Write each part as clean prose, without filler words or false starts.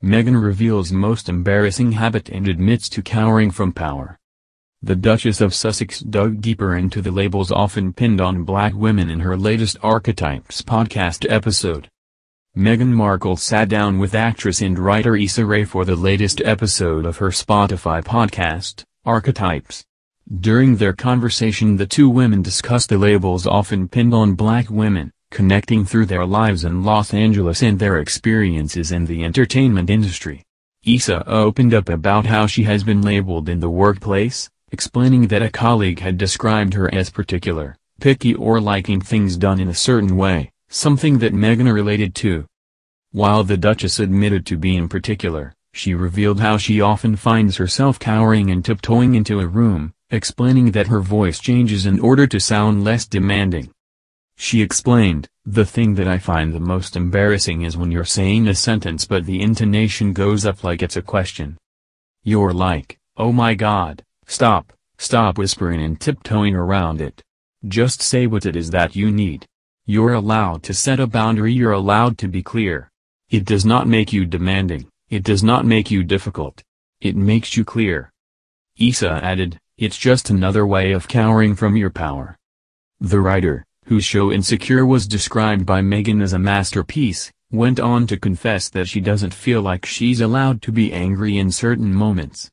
Meghan reveals most embarrassing habit and admits to cowering from power. The Duchess of Sussex dug deeper into the labels often pinned on black women in her latest Archetypes podcast episode. Meghan Markle sat down with actress and writer Issa Rae for the latest episode of her Spotify podcast, Archetypes. During their conversation, the two women discussed the labels often pinned on black women, connecting through their lives in Los Angeles and their experiences in the entertainment industry. Issa opened up about how she has been labeled in the workplace, explaining that a colleague had described her as particular, picky, or liking things done in a certain way, something that Meghan related to. While the Duchess admitted to being particular, she revealed how she often finds herself cowering and tiptoeing into a room, explaining that her voice changes in order to sound less demanding. She explained, "The thing that I find the most embarrassing is when you're saying a sentence but the intonation goes up like it's a question. You're like, oh my God, stop whispering and tiptoeing around it. Just say what it is that you need. You're allowed to set a boundary, you're allowed to be clear. It does not make you demanding, it does not make you difficult. It makes you clear." Issa added, "It's just another way of cowering from your power." The writer, whose show Insecure was described by Meghan as a masterpiece, went on to confess that she doesn't feel like she's allowed to be angry in certain moments.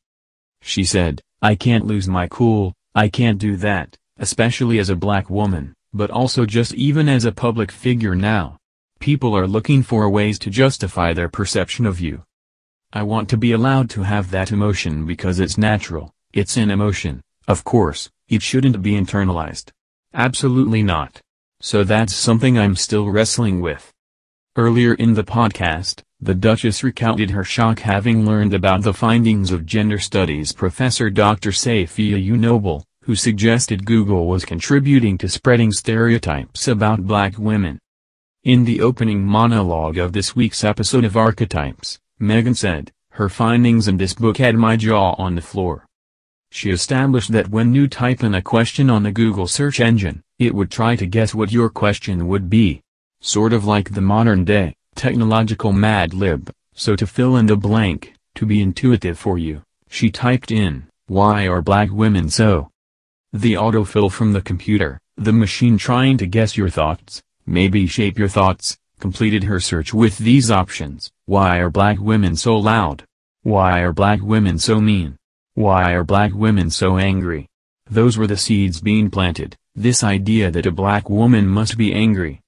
She said, "I can't lose my cool, I can't do that, especially as a black woman, but also just even as a public figure now. People are looking for ways to justify their perception of you. I want to be allowed to have that emotion because it's natural, it's an emotion, of course, it shouldn't be internalized. Absolutely not. So that's something I'm still wrestling with." Earlier in the podcast, the Duchess recounted her shock having learned about the findings of gender studies professor Dr. Safiya Noble, who suggested Google was contributing to spreading stereotypes about black women. In the opening monologue of this week's episode of Archetypes, Meghan said, "Her findings in this book had my jaw on the floor." She established that when you type in a question on the Google search engine, it would try to guess what your question would be. Sort of like the modern-day, technological Mad Lib, so to fill in the blank, to be intuitive for you, she typed in, "Why are black women so?" The autofill from the computer, the machine trying to guess your thoughts, maybe shape your thoughts, completed her search with these options: why are black women so loud? Why are black women so mean? Why are black women so angry? Those were the seeds being planted, this idea that a black woman must be angry.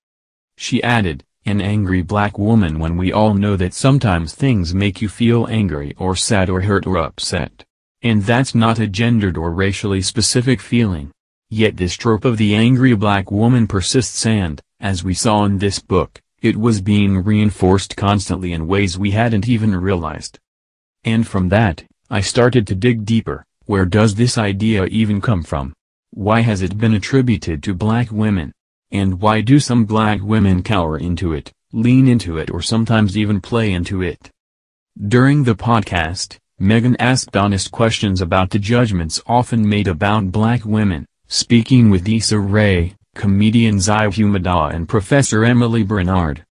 She added, "An angry black woman, when we all know that sometimes things make you feel angry or sad or hurt or upset. And that's not a gendered or racially specific feeling. Yet this trope of the angry black woman persists and, as we saw in this book, it was being reinforced constantly in ways we hadn't even realized. And from that, I started to dig deeper. Where does this idea even come from? Why has it been attributed to black women? And why do some black women cower into it, lean into it, or sometimes even play into it?" During the podcast, Meghan asked honest questions about the judgments often made about black women, speaking with Issa Rae, comedian Zai Humada, and Professor Emily Bernard.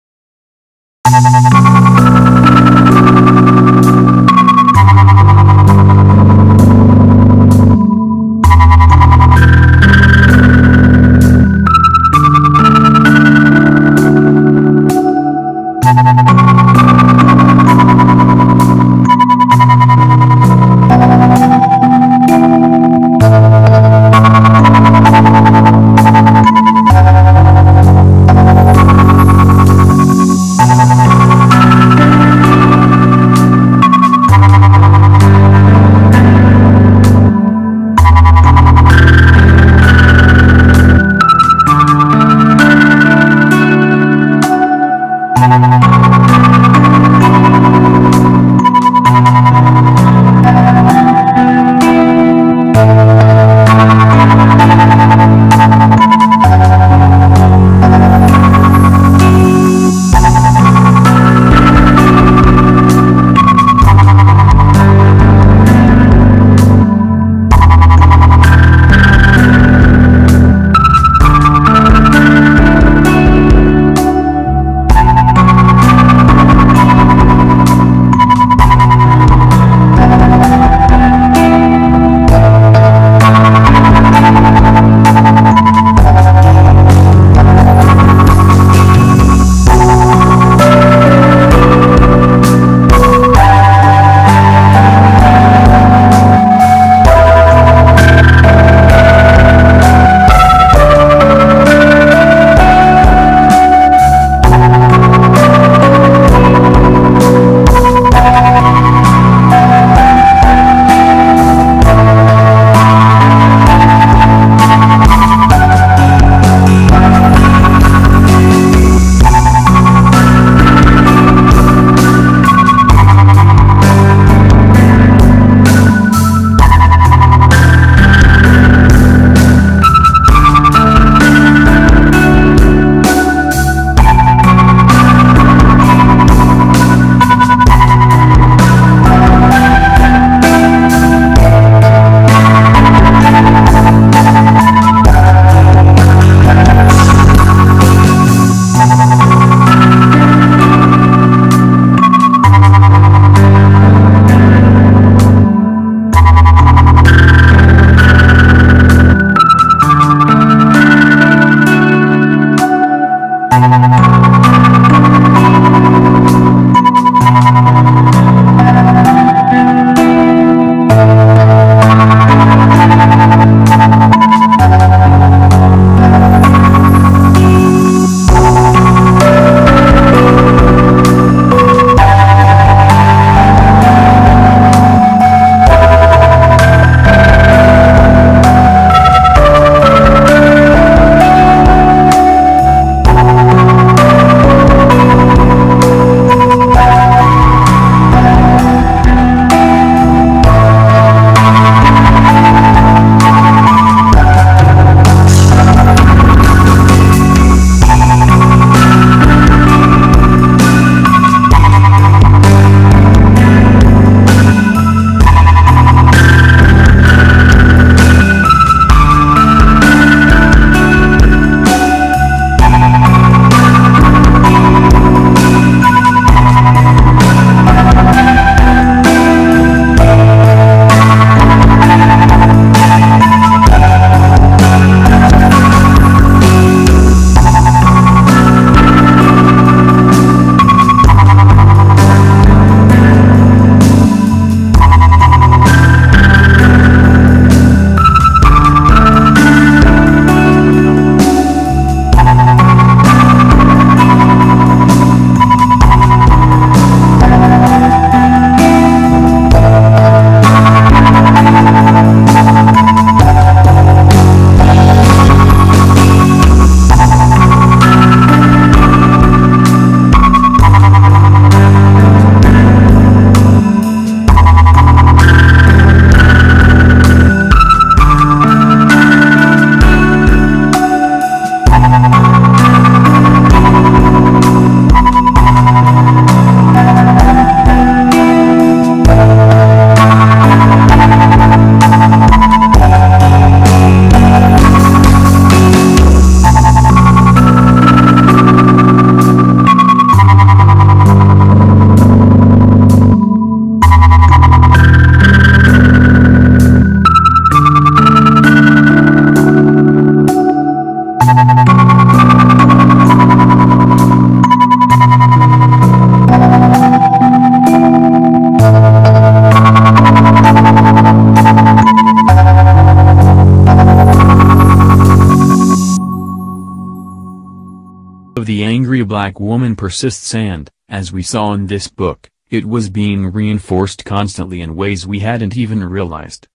black woman persists and, as we saw in this book, it was being reinforced constantly in ways we hadn't even realized.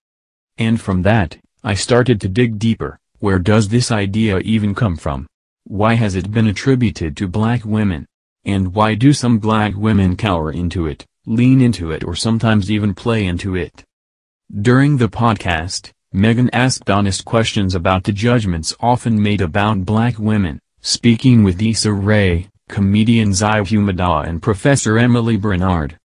And from that, I started to dig deeper. Where does this idea even come from? Why has it been attributed to black women? And why do some black women cower into it, lean into it, or sometimes even play into it? During the podcast, Meghan asked honest questions about the judgments often made about black women, speaking with Issa Rae, comedian Zai Humada and Professor Emily Bernard.